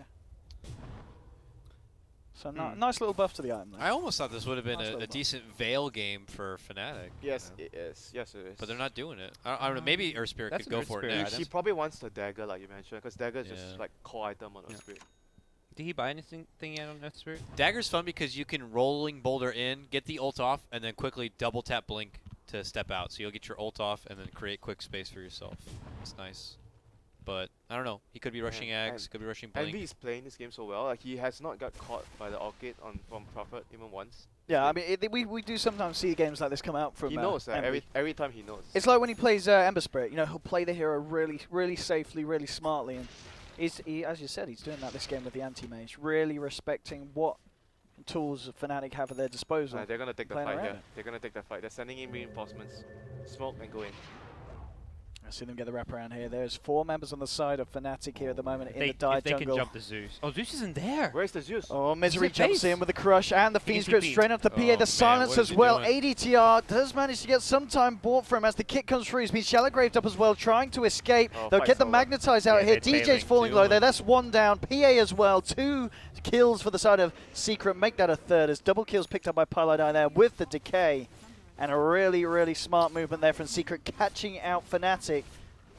So
Hmm.
nice little buff to the item.
I almost thought this would have been
Nice
a
little buff.
decent Veil game for Fnatic.
Yes,
you know,
it is. Yes, it is.
but they're not doing it. I don't know. Maybe Earth Spirit
That's
could
an
go
Earth
for it
Spirit
next.
item.
She probably wants the dagger, like you mentioned, because dagger is
Yeah.
just like core item on
Yeah.
Spirit.
Did he buy anything yet on Earth Spirit?
Dagger's fun because you can rolling boulder in, get the ult off, and then quickly double tap blink to step out. So you'll get your ult off and then create quick space for yourself. It's nice. But I don't know. He could be rushing
and-
Ags, could be rushing blink.
Envy is playing this game so well. Like he has not got caught by the Orchid from Prophet even once.
Yeah, I mean, we do sometimes see games like this come out from
He knows that
Envy.
every time he knows.
It's like when he plays Ember Spirit. You know, he'll play the hero really safely, really smartly, and he, as you said, he's doing that this game with the anti-mage, really respecting what tools Fnatic have at their disposal.
They're gonna take the
playing
fight
around
here.
it.
They're gonna take the fight. They're sending in reinforcements. Smoke and go in.
I see them get the wraparound here. There's 4 members on the side of Fnatic here at the moment in the
If
dive
they can
jungle.
jump the Zeus. Oh, Zeus isn't there.
Where's the Zeus?
Oh, Misery
He's at
jumps
base.
in with the crush and the
He
Fiend
can
script
TP.
straight up to PA.
Oh,
The
man,
silence
what is
as
he
well.
doing?
ADTR does manage to get some time bought for him as the kick comes through. He's been shallow graved up as well, trying to escape.
Oh,
They'll
fight's
get the
over.
magnetize out
Yeah,
here.
they're
DJ's
tailing
falling
too,
low there.
and-
That's 1 down. PA as well. 2 kills for the side of Secret. Make that a 3rd as double kills picked up by Pylodie there with the decay. And a really smart movement there from Secret, catching out Fnatic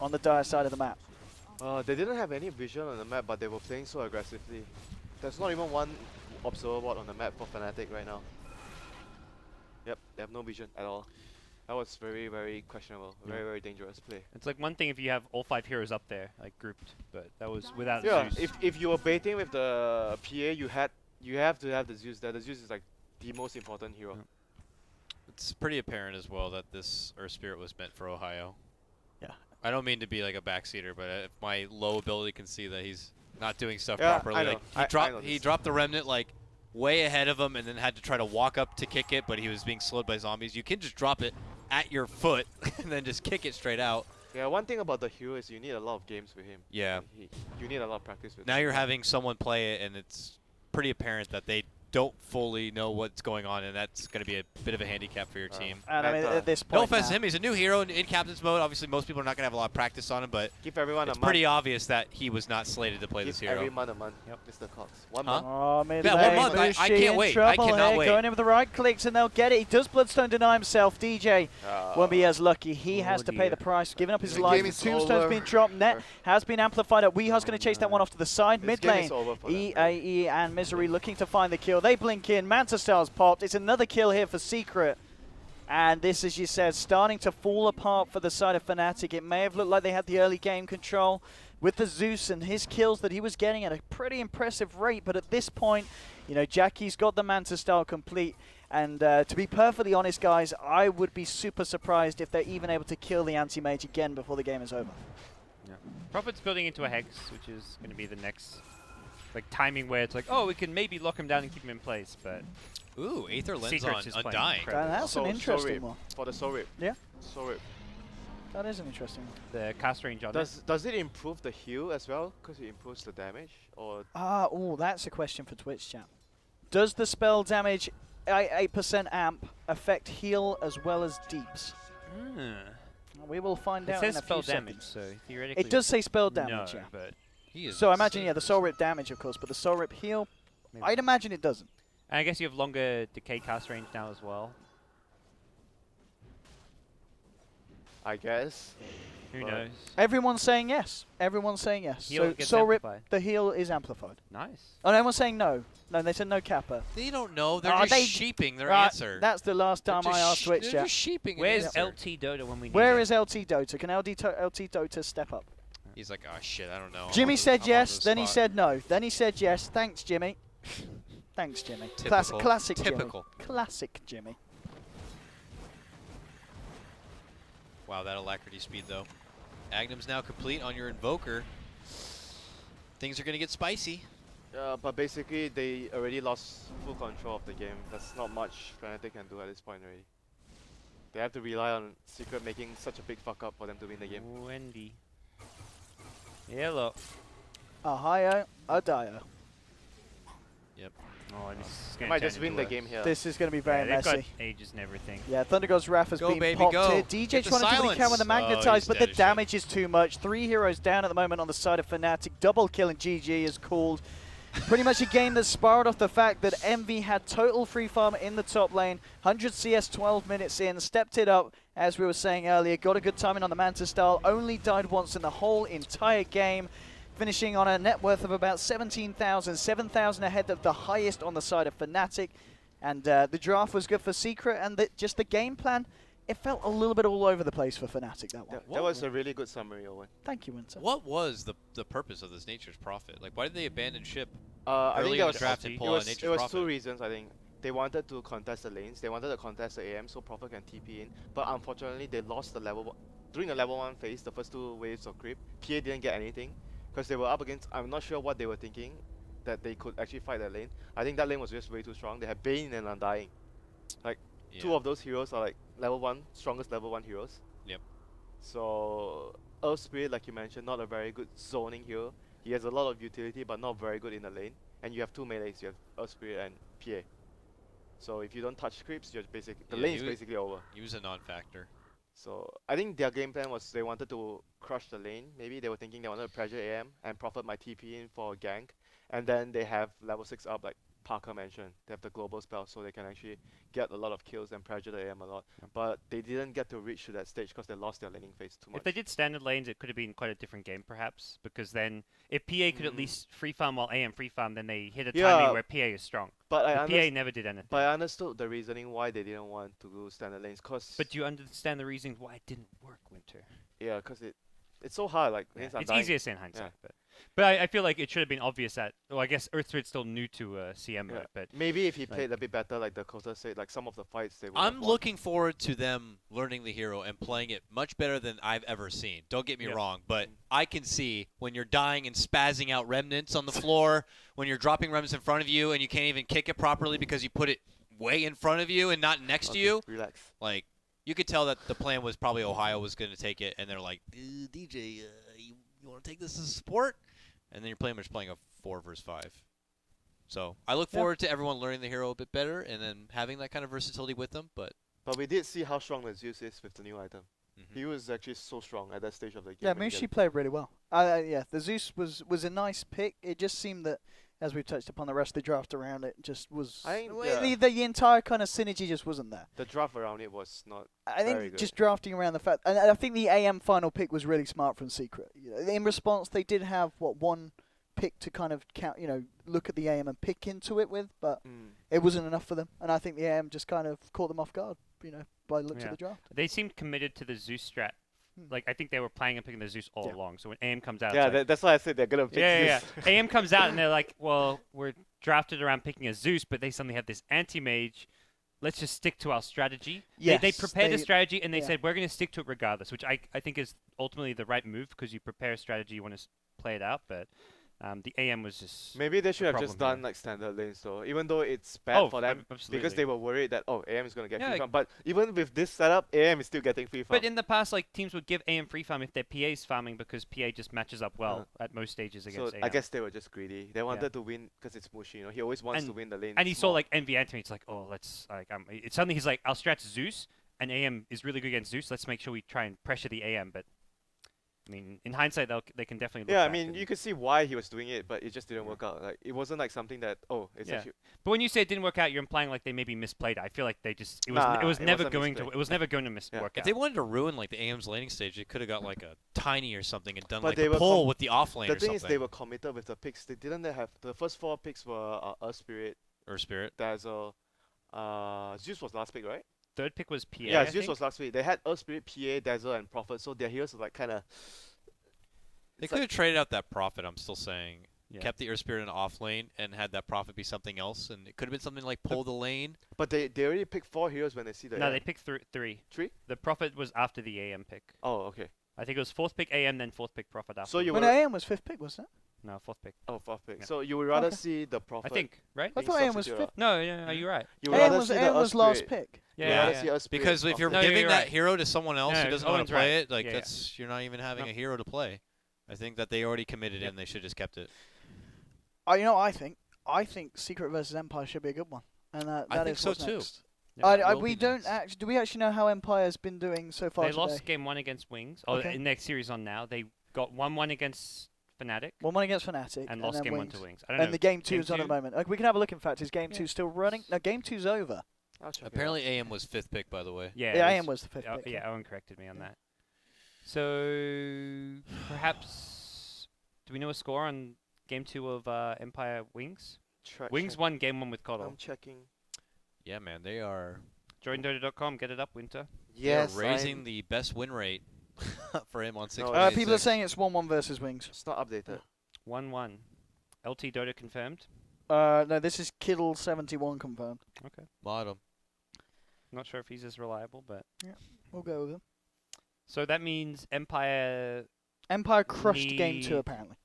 on the dire side of the map.
They didn't have any vision on the map, but they were playing so aggressively. There's not even one observer bot on the map for Fnatic right now. Yep, they have no vision at all. That was very, very questionable.
Yeah.
Very, very dangerous play.
It's like one thing if you have all 5 heroes up there, like grouped, but that was without
Yeah,
Zeus.
if you were baiting with the PA, you have to have the Zeus there. The Zeus is like the most important hero.
Yeah.
It's pretty apparent as well that this Earth Spirit was meant for Ohio.
Yeah.
I don't mean to be like a backseater, but if my low ability can see that he's not doing stuff
Yeah,
properly,
I know.
like
I know
he
this.
dropped the remnant like way ahead of him and then had to try to walk up to kick it, but he was being slowed by zombies. You can just drop it at your foot and then just kick it straight out.
Yeah, one thing about the hero is you need a lot of games with him.
Yeah.
You need a lot of practice with
Now
him.
you're having someone play it, and it's pretty apparent that they don't fully know what's going on, and that's going to be a bit of a handicap for your team.
And I mean,
Meta.
at this point
No offense to
now-
him, he's a new hero in captain's mode. Obviously, most people are not going to have a lot of practice on him, but
Give everyone
it's
a month.
pretty obvious that he was not slated to play
Give
this hero.
every month a month.
Yep.
Mr. Cox. 1
Huh?
month.
Oh, mid
Yeah, 1 month. I can't wait. I
Trouble
cannot
here.
wait.
Going in with the right clicks and they'll get it. He does Bloodstone deny himself. DJ won't be as lucky. He
Oh
has to pay
dear.
the price, giving up his
The
life.
game
The
is
tombstone's
over.
been dropped. Net has been amplified. Weeha's going to chase that one off to the side.
This
Mid
game
lane,
is over for them.
EAE and Misery looking to find the kill. They blink in. Manta Star's popped. It's another kill here for Secret. And this, as you said, starting to fall apart for the side of Fnatic. It may have looked like they had the early game control with the Zeus and his kills that he was getting at a pretty impressive rate. But at this point, you know, Jackie's got the Manta Star complete. And to be perfectly honest, guys, I would be super surprised if they're even able to kill the anti-mage again before the game is over.
Yeah. Prophet's building into a Hex, which is going to be the next like timing where it's like, oh, we can maybe lock him down and keep him in place, but
Ooh, Aether Lens
Secrets
on
is playing
Undying.
incredible.
And that's an
So-
interesting
Soul
one.
Rip. For the Soul Rip.
Yeah.
Soul Rip.
That is an interesting one.
the cast range on it.
Does it improve the heal as well? Because it improves the damage? Or
Oh, that's a question for Twitch chat. Does the spell damage 8% amp affect heal as well as deeps? We will find
It
out in
says
a
spell
few
damage,
seconds.
so theoretically
It does say spell damage,
no,
yeah.
but
He is
So I imagine,
insane.
yeah, the soul rip damage, of course, but the soul rip heal,
maybe.
I'd imagine it doesn't.
And I guess you have longer decay cast range now as well.
I guess.
Who
Right.
knows?
Everyone's saying yes. Everyone's saying yes.
Heal
So
gets
soul rip,
amplified.
the heal is amplified.
Nice.
Oh, no, everyone's saying no. No, they said no kappa.
They don't know. They're
Oh,
just
they-
sheeping their
Right,
answer.
that's the last
They're
time
just
I asked Twitch
They're
chat.
just sheeping an
Where's
answer.
LT Dota when we need
Where
it?
is LT Dota? Can LT Dota step up?
He's like, oh shit, I don't know.
Jimmy
I'm
said
on
yes,
the
then he
spot."
said no. Then he said yes. Thanks, Jimmy. Thanks, Jimmy.
Typical.
Classic
Typical.
Jimmy. Classic Jimmy.
Wow, that alacrity speed though. Agnum's now complete on your Invoker. Things are going to get spicy.
But basically, they already lost full control of the game. There's not much Fnatic can do at this point already. They have to rely on Secret making such a big fuck up for them to win the game.
Wendy. Yellow.
Ohio, Odio.
Oh, and this is
They
gonna
might
turn
just win
into
the
a-
game here.
This is going to be
Yeah,
very
they've
messy.
got ages and everything.
Yeah, Thunder God's Wrath has
Go,
been
baby,
popped
go.
here.
Get
DJ
the
trying to really count with the
silence. Oh,
Magnetize,
he's
but
dead
the
as shit.
damage is too much. 3 heroes down at the moment on the side of Fnatic. Double kill and GG is called. Pretty much a game that spiraled off the fact that MV had total free farm in the top lane. 100 CS 12 minutes in, stepped it up, as we were saying earlier. Got a good timing on the Manta style. Only died once in the whole entire game. Finishing on a net worth of about 17,000, 7,000 ahead of the highest on the side of Fnatic. And the draft was good for Secret, and just the game plan, it felt a little bit all over the place for Fnatic, that one.
That was a really good summary, Owen.
Thank you, Winter.
What was the purpose of this Nature's Prophet? Like, why did they abandon ship
I
early
think
in
that
the
was
draft and
it
pull
it
out
was,
Nature's
it was
Prophet?
two reasons, I think. They wanted to contest the lanes. They wanted to contest the AM so Prophet can TP in. But unfortunately, they lost the level. During the level 1 phase, the first 2 waves of creep, PA didn't get anything. Because they were up against, I'm not sure what they were thinking, that they could actually fight that lane. I think that lane was just way too strong. They had Bane and Undying. Two of those heroes are like level 1, strongest level 1 heroes.
Yep.
So, Earth Spirit, like you mentioned, not a very good zoning hero. He has a lot of utility, but not very good in the lane. And you have 2 melees, you have Earth Spirit and PA. So if you don't touch creeps, you're the
Yeah,
lane is
you-
basically over.
Use a non-factor.
So I think their game plan was they wanted to crush the lane. Maybe they were thinking they wanted to pressure AM and Prophet might TP in for a gank. And then they have level 6 up like Parker mentioned, they have the global spell, so they can actually get a lot of kills and pressure the AM a lot.
Yeah.
But they didn't get to reach to that stage because they lost their laning phase too much.
If they did standard lanes, it could have been quite a different game, perhaps. Because then, if PA could at
Mm.
least free farm while AM free farm, then they hit a
Yeah,
timing where PA is strong.
But
But PA never did anything.
But I understood the reasoning why they didn't want to go standard lanes, cause
But do you understand the reasons why it didn't work, Winter?
yeah, cause it's so hard. Like
Yeah.
lanes
It's
undying.
easier to say in hindsight,
Yeah.
but I feel like it should have been obvious that. Well, I guess Earthspirit's still new to CM
Yeah.
mode, but
Maybe if he
like-
played a bit better, like the Costa said, like some of the fights they would
I'm
have won.
looking forward to them learning the hero and playing it much better than I've ever seen. Don't get me
Yeah.
wrong, but I can see when you're dying and spazzing out remnants on the floor, when you're dropping remnants in front of you and you can't even kick it properly because you put it way in front of you and not next to
Okay,
you.
Relax.
Like, you could tell that the plan was probably Ohio was going to take it, and they're like, DJ, you want to take this as support? And then you're pretty much playing a 4 versus 5. So I look
Yeah.
forward to everyone learning the hero a bit better and then having that kind of versatility with them. But
But we did see how strong the Zeus is with the new item.
Mhm.
He was actually so strong at that stage of the game.
Yeah,
when he
Mushi played really well. Yeah, the Zeus was a nice pick. It just seemed that, as we've touched upon, the rest of the draft around it just was.
I think,
The entire kind of synergy just wasn't there.
the draft around it was not.
I think
Very good.
just drafting around the fact, and I think the AM final pick was really smart from Secret. You know, in response, they did have one pick to kind of count, look at the AM and pick into it with, but it wasn't enough for them. And I think the AM just kind of caught them off guard, by the looks
Yeah.
of the draft.
they seemed committed to the Zeus strat. Like I think they were planning on picking the Zeus all
Yeah.
along. So when AM comes out,
Yeah,
it's like,
that's why I said they're gonna pick
yeah.
Zeus.
AM comes out and they're like, well, we're drafted around picking a Zeus, but they suddenly have this anti-mage. Let's just stick to our strategy. They
Yes,
prepared a strategy and they
yeah.
said, we're going to stick to it regardless, which I think is ultimately the right move because you prepare a strategy, you want to play it out. But the AM was just...
Maybe they should have just
problem here.
done like standard lanes though, even though it's bad for them
absolutely.
because they were worried that AM is gonna get
Yeah,
free
like-
farm. But even with this setup, AM is still getting free farm.
But in the past, like teams would give AM free farm if their PA's farming because PA just matches up well at most stages
so
against AM.
I guess they were just greedy. They wanted to win because it's Mushi. He always wants to win the lane.
And he saw like Envy Anthony. It's like, oh, let's like. Suddenly he's like, I'll stretch Zeus, and AM is really good against Zeus. Let's make sure we try and pressure the AM. But I mean, in hindsight, they can definitely. Look
yeah, I
back
mean,
and-
you could see why he was doing it, but it just didn't work out. Like it wasn't like something that it's
Yeah.
actually
But when you say it didn't work out, you're implying like they maybe misplayed it. I feel like they just it
Nah,
was
it
never
wasn't
going to
misplayed.
it was never going to
Yeah.
work
if
out.
they wanted to ruin like the AM's laning stage, they could have got like a tiny or something and done
But
like
they
a
were
pull with the off lane
the
or
thing
something.
is they were committed with the picks. They didn't have the first 4 picks were Earth Spirit,
or Spirit.
Dazzle, Zeus was last pick, right?
Third pick was PA.
Yeah,
I
Zeus
think.
was last pick. They had Earth Spirit, PA, Dazzle, and Prophet, so their heroes were like kind of.
They could have traded out that profit, I'm still saying.
Yeah.
Kept the Earth Spirit in the off lane and had that profit be something else. And it could have been something like pull the lane.
But they already picked 4 heroes when they see the.
No,
AM.
they picked three.
3?
The Prophet was after the AM pick.
Oh, okay.
I think it was fourth pick AM, then fourth pick Prophet after.
So you
When
were
AM was 5th pick, wasn't it?
No, fourth pick.
4th pick.
Yeah.
So you would rather
Okay.
see the Prophet.
I think, right?
I
being
thought AM was
substituted
5th.
No, yeah, you're right.
You would
AM
rather
was
see the
AM
Earth
was last
Spirit.
pick.
You
Yeah,
would
yeah,
rather
yeah.
see Earth Spirit
Because if you're
No,
giving
you're
that
right.
hero to someone else
No,
who doesn't want
Owen's
to play
right.
it, like
Yeah, yeah.
that's you're not even having
No.
a hero to play. I think that they already committed in. They should just kept it.
I think Secret versus Empire should be a good one, and that
I
is
think so
what's
too.
next.
Yeah.
will
We
be
don't
next.
actually. Do we actually know how Empire's been doing so far
They
today?
lost game 1 against Wings. Oh,
Okay.
in their series on now, they got 1-1 against Fnatic
1-1 against Fnatic
and lost
then
game 1
Wings.
to Wings. I don't
And
know.
the game
game
2's on at the
two?
moment. We can have a look. In fact, is game
Yeah.
2 still running? No, game 2's over.
I'll check it out.
Apparently, AM was 5th pick, by the way.
Yeah,
Yeah,
it
AM was the 5th pick.
Yeah, Owen corrected me on that. So perhaps do we know a score on game 2 of Empire Wings? Wings won game 1 with Kodo.
I'm checking.
Yeah, man, they are.
JoinDota.com, get it up, Winter.
Yes,
they are raising the best win rate for him on 6.
No,
People are saying it's 1-1 versus Wings.
It's not updated.
1-1. LT Dota confirmed.
No, this is Kiddle71 confirmed.
Okay.
Bottom.
Not sure if he's as reliable, but
We'll go with him.
so that means Empire
Empire crushed game 2
Need-
apparently.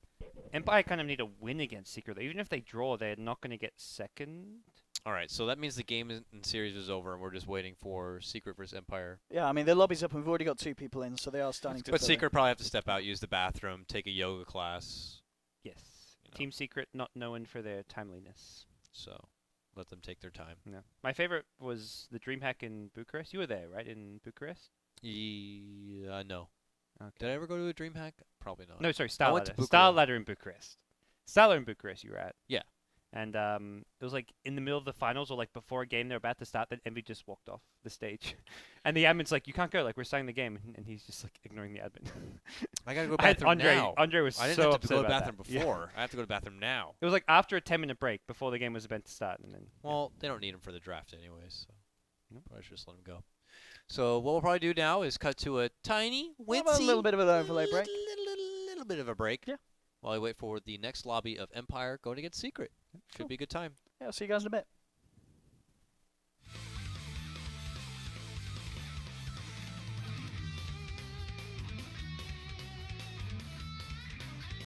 kind of need a win against Secret. Though. Even if they draw, they're not going to get second.
All right, so that means the game in series is over, and we're just waiting for Secret versus Empire.
Yeah, I mean their lobby's up and we've already got 2 people in, so they are starting to.
But
fill in.
Secret probably have to step out, use the bathroom, take a yoga class.
Yes.
You know.
Team Secret not known for their timeliness.
So let them take their time.
No. My favorite was the DreamHack in Bucharest. You were there, right, in Bucharest?
Yeah, no.
Okay.
Did I ever go to a DreamHack? Probably not.
No, sorry, Star
went to
Ladder. Star
Bucharest.
Ladder in Bucharest. Star Ladder in Bucharest you were at.
Yeah.
And it was like in the middle of the finals or like before a game they're about to start that Envy just walked off the stage. And the admin's like, you can't go, like we're starting the game. And he's just like ignoring the admin.
I gotta go to
I had
bathroom
Andre,
now.
Andre was
I didn't
so
have to
upset
go to
about
bathroom
that. Yeah.
before. I have to go to bathroom now.
It was like after a 10-minute break before the game was about to start. And then
Well, they don't need him for the draft anyways, so
Nope.
probably should just let him go. So what we'll probably do now is cut to a tiny,
Well,
wincy,
a little bit of an overlay break.
little bit of a break.
Yeah.
While we wait for the next lobby of Empire going against Secret. Should
Cool.
be a good time.
Yeah, I'll see you guys in a bit.